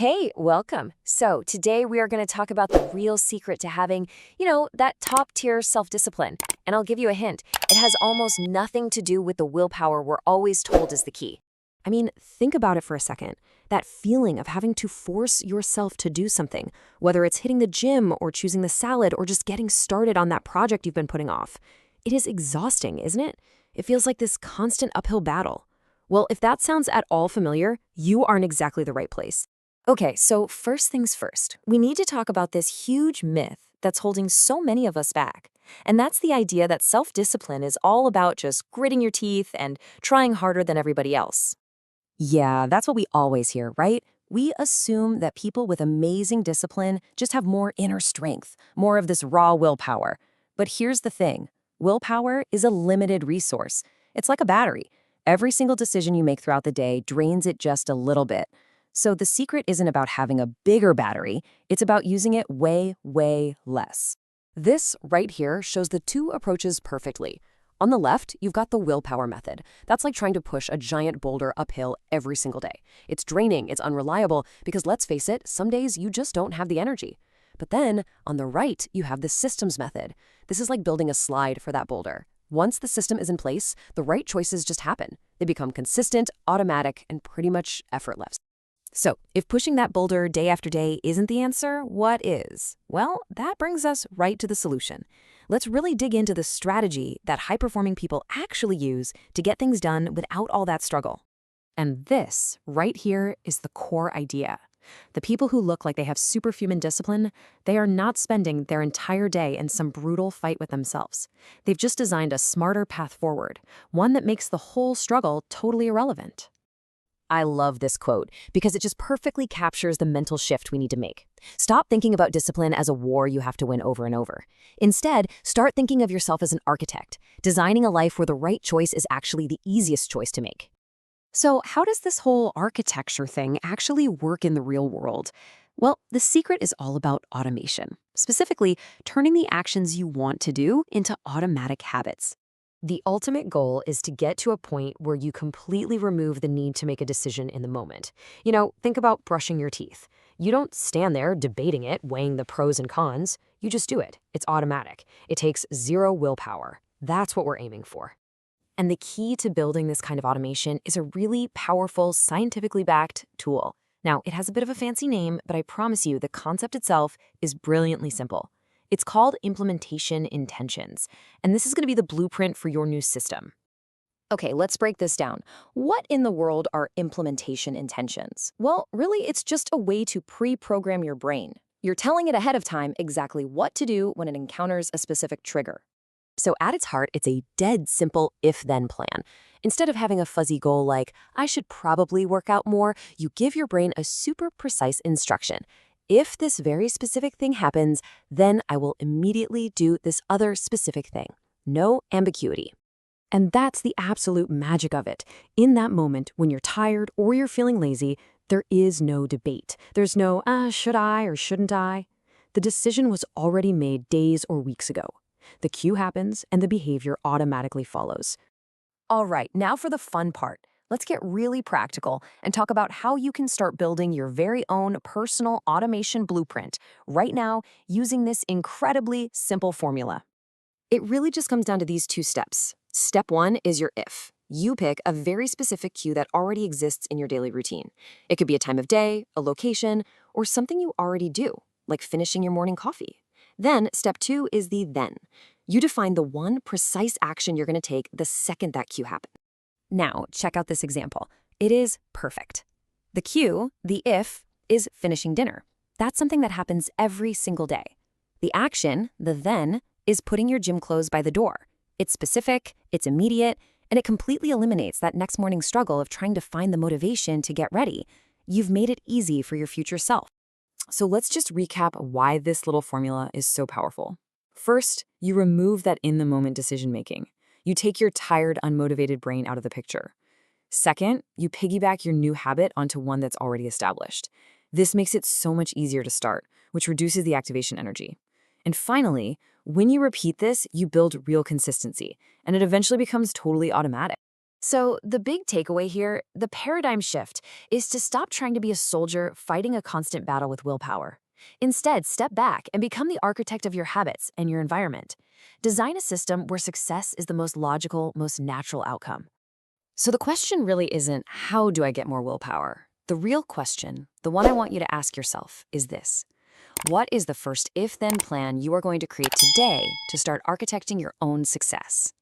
Hey, welcome. So, today we are going to talk about the real secret to having, that top tier self discipline. And I'll give you a hint it has almost nothing to do with the willpower we're always told is the key. I mean, think about it for a second. That feeling of having to force yourself to do something, whether it's hitting the gym or choosing the salad or just getting started on that project you've been putting off. It is exhausting, isn't it? It feels like this constant uphill battle. Well, if that sounds at all familiar, you are in exactly the right place. Okay, so first things first, we need to talk about this huge myth that's holding so many of us back. And that's the idea that self-discipline is all about just gritting your teeth and trying harder than everybody else. Yeah, that's what we always hear, right? We assume that people with amazing discipline just have more inner strength, more of this raw willpower. But here's the thing. Willpower is a limited resource. It's like a battery. Every single decision you make throughout the day drains it just a little bit. So the secret isn't about having a bigger battery, it's about using it way, way less. This right here shows the two approaches perfectly. On the left, you've got the willpower method. That's like trying to push a giant boulder uphill every single day. It's draining, it's unreliable, because let's face it, some days you just don't have the energy. But then, on the right, you have the systems method. This is like building a slide for that boulder. Once the system is in place, the right choices just happen. They become consistent, automatic, and pretty much effortless. So, if pushing that boulder day after day isn't the answer, what is? Well, that brings us right to the solution. Let's really dig into the strategy that high-performing people actually use to get things done without all that struggle. And this, right here, is the core idea. The people who look like they have superhuman discipline, they are not spending their entire day in some brutal fight with themselves. They've just designed a smarter path forward, one that makes the whole struggle totally irrelevant. I love this quote because it just perfectly captures the mental shift we need to make. Stop thinking about discipline as a war you have to win over and over. Instead, start thinking of yourself as an architect, designing a life where the right choice is actually the easiest choice to make. So, how does this whole architecture thing actually work in the real world? Well, the secret is all about automation, specifically turning the actions you want to do into automatic habits. The ultimate goal is to get to a point where you completely remove the need to make a decision in the moment. Think about brushing your teeth. You don't stand there debating it, weighing the pros and cons. You just do it. It's automatic. It takes zero willpower. That's what we're aiming for. And the key to building this kind of automation is a really powerful, scientifically backed tool. Now, it has a bit of a fancy name, but I promise you the concept itself is brilliantly simple. It's called implementation intentions, and this is going to be the blueprint for your new system. Okay, let's break this down. What in the world are implementation intentions? Well, really, it's just a way to pre-program your brain. You're telling it ahead of time exactly what to do when it encounters a specific trigger. So at its heart, it's a dead simple if-then plan. Instead of having a fuzzy goal like, I should probably work out more, you give your brain a super precise instruction. If this very specific thing happens, then I will immediately do this other specific thing. No ambiguity. And that's the absolute magic of it. In that moment, when you're tired or you're feeling lazy, there is no debate. There's no, should I or shouldn't I? The decision was already made days or weeks ago. The cue happens and the behavior automatically follows. All right, now for the fun part. Let's get really practical and talk about how you can start building your very own personal automation blueprint right now using this incredibly simple formula. It really just comes down to these two steps. Step one is your if. You pick a very specific cue that already exists in your daily routine. It could be a time of day, a location, or something you already do, like finishing your morning coffee. Then step two is the then. You define the one precise action you're going to take the second that cue happens. Now, check out this example. It is perfect. The cue, the if, is finishing dinner. That's something that happens every single day. The action, the then, is putting your gym clothes by the door. It's specific, it's immediate, and it completely eliminates that next morning struggle of trying to find the motivation to get ready. You've made it easy for your future self. So let's just recap why this little formula is so powerful. First, you remove that in-the-moment decision-making. You take your tired, unmotivated brain out of the picture. Second, you piggyback your new habit onto one that's already established. This makes it so much easier to start, which reduces the activation energy. And finally, when you repeat this, you build real consistency, and it eventually becomes totally automatic. So, the big takeaway here, the paradigm shift, is to stop trying to be a soldier fighting a constant battle with willpower. Instead, step back and become the architect of your habits and your environment. Design a system where success is the most logical, most natural outcome. So, the question really isn't, how do I get more willpower? The real question, the one I want you to ask yourself, is this: what is the first if then plan you are going to create today to start architecting your own success?